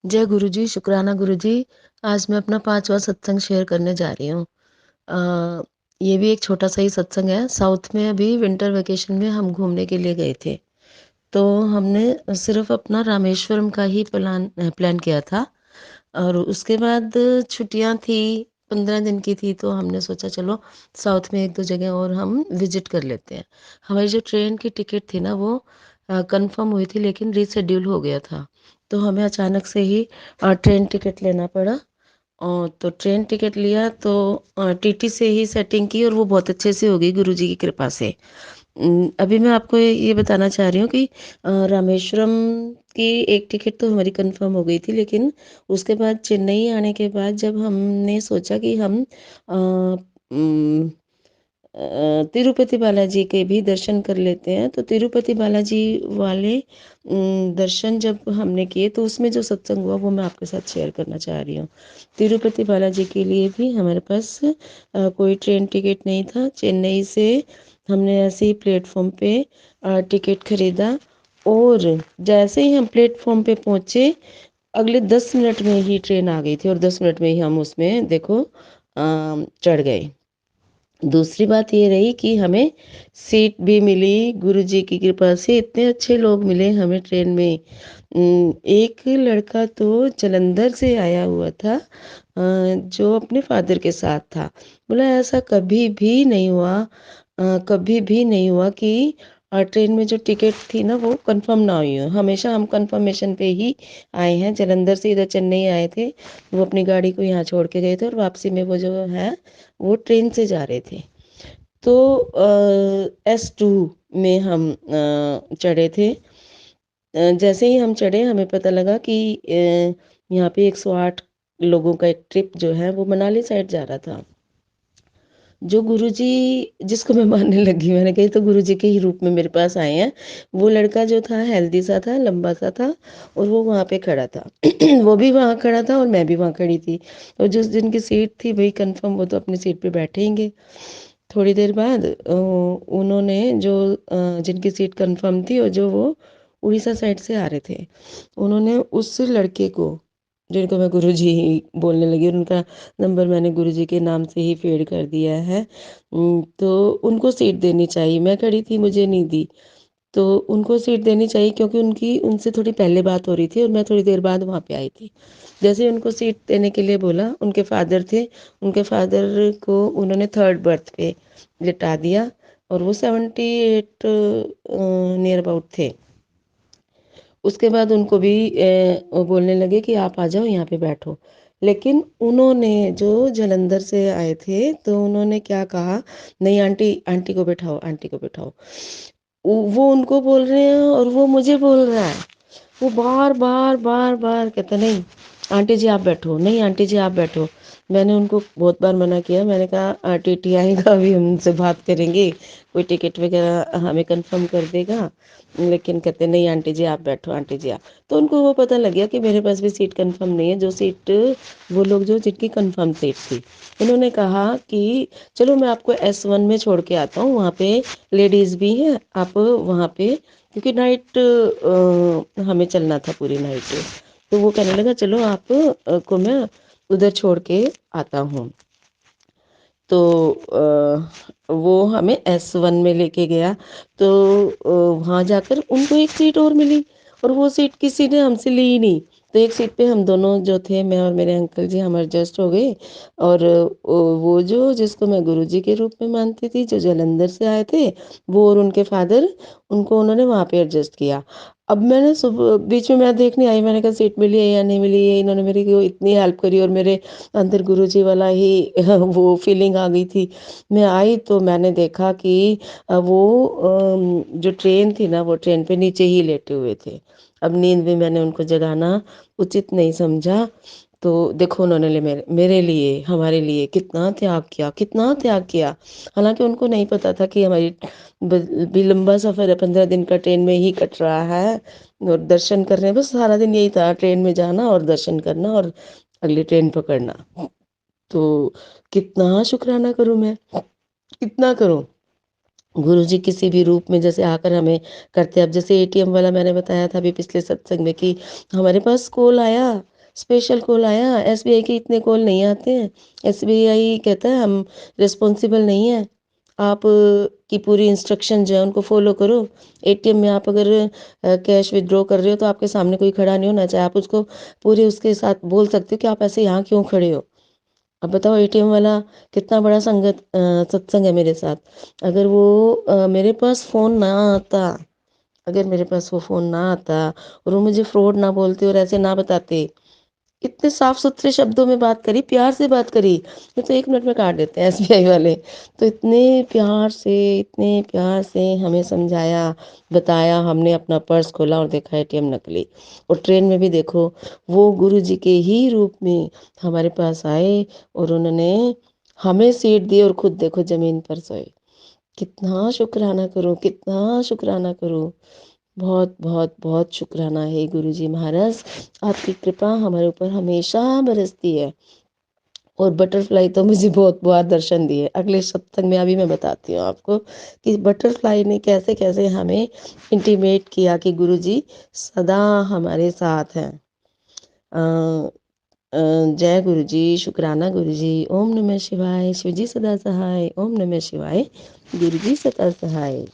जय गुरु जी, शुक्राना गुरु जी। आज मैं अपना 5वाँ सत्संग शेयर करने जा रही हूँ। ये भी एक छोटा-सा ही सत्संग है। साउथ में अभी विंटर वेकेशन में हम घूमने के लिए गए थे। तो हमने सिर्फ़ अपना रामेश्वरम का ही प्लान किया था और उसके बाद छुट्टियाँ थी, 15 दिन की थी, तो हमने सोचा चलो साउथ में 1-2 जगह और हम विज़िट कर लेते हैं। हमारी जो ट्रेन की टिकट थी ना वो कन्फ़र्म हुई थी लेकिन रीशेड्यूल हो गया था। तो हमें अचानक से ही ट्रेन टिकट लेना पड़ा। तो ट्रेन टिकट लिया तो टीटी से ही सेटिंग की और वो बहुत अच्छे से हो गई गुरुजी की कृपा से। अभी मैं आपको ये बताना चाह रही हूँ कि रामेश्वरम की एक टिकट तो हमारी कंफर्म हो गई थी लेकिन उसके बाद चेन्नई आने के बाद जब हमने सोचा कि हम अ, उम, तिरुपति बालाजी के भी दर्शन कर लेते हैं तो तिरुपति बालाजी वाले दर्शन जब हमने किए तो उसमें जो सत्संग हुआ वो मैं आपके साथ शेयर करना चाह रही हूँ। तिरुपति बालाजी के लिए भी हमारे पास कोई ट्रेन टिकट नहीं था। चेन्नई से हमने ऐसे ही प्लेटफॉर्म पे टिकट खरीदा और जैसे ही हम प्लेटफॉर्म पे पहुँचे अगले 10 मिनट में ही ट्रेन आ गई थी और 10 मिनट में ही हम उसमें देखो चढ़ गए। दूसरी बात ये रही कि हमें सीट भी मिली गुरुजी की कृपा से इतने अच्छे लोग मिले हमें ट्रेन में। एक लड़का तो जालंधर से आया हुआ था जो अपने फादर के साथ था। बोला ऐसा कभी भी नहीं हुआ कभी भी नहीं हुआ कि ट्रेन में जो टिकट थी ना वो कंफर्म ना हुई हो। हमेशा हम कंफर्मेशन पे ही आए हैं। जालंधर से इधर चेन्नई आए थे। वो अपनी गाड़ी को यहाँ छोड़ के गए थे और वापसी में वो जो है वो ट्रेन से जा रहे थे। तो S2 में हम चढ़े थे। जैसे ही हम चढ़े हमें पता लगा कि यहाँ पे 108 लोगों का एक ट्रिप जो है वो मनाली साइड जा रहा था। जो गुरुजी जिसको मैं मानने लगी मैंने कही तो गुरुजी के ही रूप में मेरे पास आए हैं। वो लड़का जो था हेल्दी सा था, लंबा सा था और वो वहाँ पे खड़ा था। वो भी वहाँ खड़ा था और मैं भी वहाँ खड़ी थी। और जिस जिनकी सीट थी वही कन्फर्म वो तो अपनी सीट पे बैठेंगे। थोड़ी देर बाद उन्होंने जो जिनकी सीट कंफर्म थी और जो वो उड़ीसा साइड से आ रहे थे उन्होंने उस लड़के को जिनको मैं गुरुजी ही बोलने लगी और उनका नंबर मैंने गुरुजी के नाम से ही फेड कर दिया है। तो उनको सीट देनी चाहिए मैं खड़ी थी मुझे नहीं दी। तो उनको सीट देनी चाहिए क्योंकि उनकी उनसे थोड़ी पहले बात हो रही थी और मैं थोड़ी देर बाद वहाँ पे आई थी। जैसे ही उनको सीट देने के लिए बोला उनके फादर थे। उनके फादर को उन्होंने थर्ड बर्थ पे लिटा दिया और वो 78 नियर अबाउट थे। उसके बाद उनको भी वो बोलने लगे कि आप आ जाओ यहाँ पे बैठो। लेकिन उन्होंने जो जालंधर से आए थे तो उन्होंने क्या कहा नहीं आंटी आंटी को बैठाओ आंटी को बैठाओ। वो उनको बोल रहे हैं और वो मुझे बोल रहा है। वो बार बार बार बार कहता नहीं आंटी जी आप बैठो नहीं आंटी जी आप बैठो। मैंने उनको बहुत बार मना किया मैंने कहा टीटी आएगा अभी हम उनसे बात करेंगे कोई टिकट वगैरह हमें कंफर्म कर देगा। लेकिन कहते नहीं आंटी जी आप बैठो आंटी जी आप। तो उनको वो पता लग गया कि मेरे पास भी सीट कंफर्म नहीं है जो सीट वो लोग जो जिनकी कंफर्म सीट थी। उन्होंने कहा कि चलो मैं आपको S1 में छोड़ के आता हूँ वहाँ पे लेडीज़ भी हैं आप वहाँ पे क्योंकि नाइट हमें चलना था पूरी नाइट। तो वो कहने लगा चलो आप को मैं उधर छोड़ के आता हूँ। तो वो हमें S1 में लेके गया। तो वहाँ जाकर उनको एक सीट और मिली और वो सीट किसी ने हमसे ली ही नहीं। तो एक सीट पे हम दोनों जो थे मैं और मेरे अंकल जी हम एडजस्ट हो गए। और वो जो जिसको मैं गुरुजी के रूप में मानती थी जो जालंधर से आए थे वो और उनके फादर उनको उन्होंने वहाँ पे एडजस्ट किया। अब मैंने सुबह बीच में मैं देखने आई मैंने कहा सीट मिली है या नहीं मिली है। इन्होंने मेरी को इतनी हेल्प करी और मेरे अंदर गुरुजी वाला ही वो फीलिंग आ गई थी। मैं आई तो मैंने देखा कि वो जो ट्रेन थी ना वो ट्रेन पे नीचे ही लेटे हुए थे। अब नींद में मैंने उनको जगाना उचित नहीं समझा। तो देखो उन्होंने मेरे मेरे लिए हमारे लिए कितना त्याग किया। हालांकि उनको नहीं पता था कि हमारी भी लंबा सफ़र है 15 दिन का ट्रेन में ही कट रहा है और दर्शन कर रहे हैं बस सारा दिन यही था ट्रेन में जाना और दर्शन करना और अगली ट्रेन पकड़ना। तो कितना शुक्राना करूं मैं कितना करूं। गुरुजी किसी भी रूप में जैसे आकर हमें करते अब जैसे एटीएम वाला मैंने बताया था अभी पिछले सत्संग में कि हमारे पास कॉल आया स्पेशल कॉल आया, एसबीआई के इतने कॉल नहीं आते हैं। एसबीआई कहता है हम रिस्पॉन्सिबल नहीं है, आप की पूरी इंस्ट्रक्शन जो है उनको फॉलो करो। एटीएम में आप अगर कैश विथड्रॉ कर रहे हो तो आपके सामने कोई खड़ा नहीं होना चाहिए, आप उसको पूरे उसके साथ बोल सकते हो कि आप ऐसे यहाँ क्यों खड़े हो। अब बताओ एटीएम वाला कितना बड़ा सत्संग है मेरे साथ। अगर वो मेरे पास फ़ोन ना आता, अगर मेरे पास वो फ़ोन ना आता और वो मुझे फ्रॉड ना बोलते और ऐसे ना बताते, इतने साफ सुथरे शब्दों में बात करी, प्यार से बात करी, ये तो 1 मिनट में काट देते हैं एसबीआई वाले। तो इतने प्यार से हमें समझाया, बताया, हमने अपना पर्स खोला और देखा एटीएम नकली। और ट्रेन में भी देखो, वो गुरुजी के ही रूप में हमारे पास आए और उन्होंने हमें सीट दी और खुद देखो ज़मीन पर सोए। कितना शुक्राना करूँ, कितना शुक्राना करूँ। बहुत बहुत बहुत शुक्राना है गुरुजी महाराज, आपकी कृपा हमारे ऊपर हमेशा बरसती है। और बटरफ्लाई तो मुझे बहुत बार दर्शन दिए, अगले सत्संग में अभी मैं बताती हूँ आपको कि बटरफ्लाई ने कैसे कैसे हमें इंटीमेट किया कि गुरुजी सदा हमारे साथ हैं। अ, जय गुरुजी, शुक्राना गुरुजी, ओम नमः शिवाय, शिवजी सदा सहाय, ओम नमः शिवाय, गुरुजी सदा सहाय।